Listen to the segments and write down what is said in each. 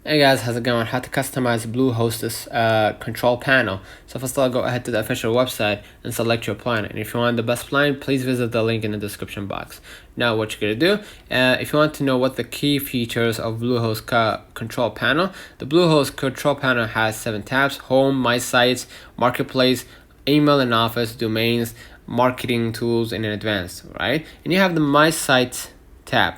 Hey guys, how's it going? How to customize Bluehost's control panel. So first of all, go ahead to the official website and select your plan. And if you want the best plan, please visit the link in the description box. Now what you're gonna do, if you want to know what the key features of Bluehost control panel, the Bluehost control panel has 7 tabs: Home, My Sites, Marketplace, Email and Office, Domains, Marketing Tools, and Advanced, right? And you have the My Sites tab,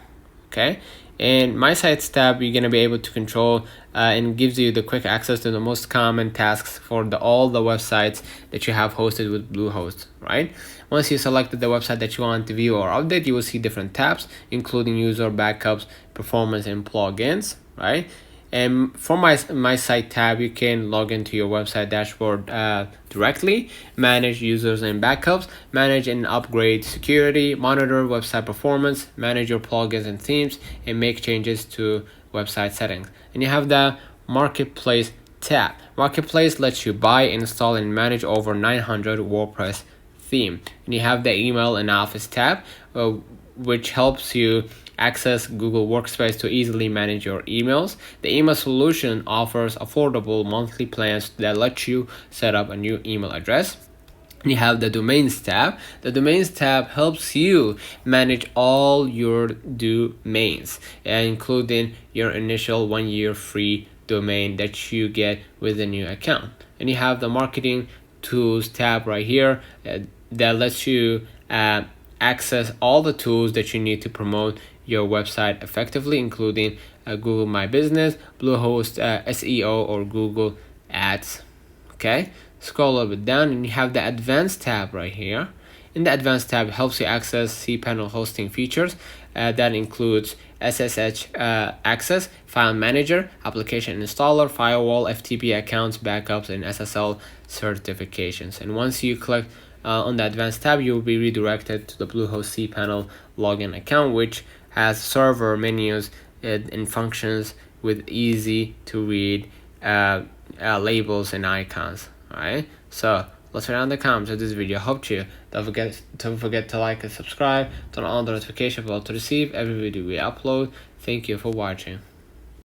okay? In My Sites tab, you're going to be able to control and gives you the quick access to the most common tasks for all the websites that you have hosted with Bluehost, right? Once you selected the website that you want to view or update, you will see different tabs, including user backups, performance, and plugins, right? And for my site tab, you can log into your website dashboard directly, manage users and backups, manage and upgrade security, monitor website performance, manage your plugins and themes, and make changes to website settings. And you have the Marketplace tab. Marketplace lets you buy, install, and manage over 900 WordPress theme. And you have the Email and Office tab, which helps you access Google Workspace to easily manage your emails. The email solution offers affordable monthly plans that let you set up a new email address. You have the Domains tab. The Domains tab helps you manage all your domains, including your initial 1-year free domain that you get with a new account. And you have the Marketing Tools tab right here that lets you access all the tools that you need to promote your website effectively, including Google My Business, Bluehost SEO, or Google Ads. Okay, scroll a little bit down and you have the Advanced tab right here. In the Advanced tab, it helps you access cPanel hosting features that includes SSH access, file manager, application installer, firewall, FTP accounts, backups, and SSL certifications. And once you click on the Advanced tab, you will be redirected to the Bluehost cPanel login account, which has server menus and functions with easy to read labels and icons. Alright, so let's write down the comments of this video. Hope you don't forget to like and subscribe, turn on the notification bell to receive every video we upload. Thank you for watching.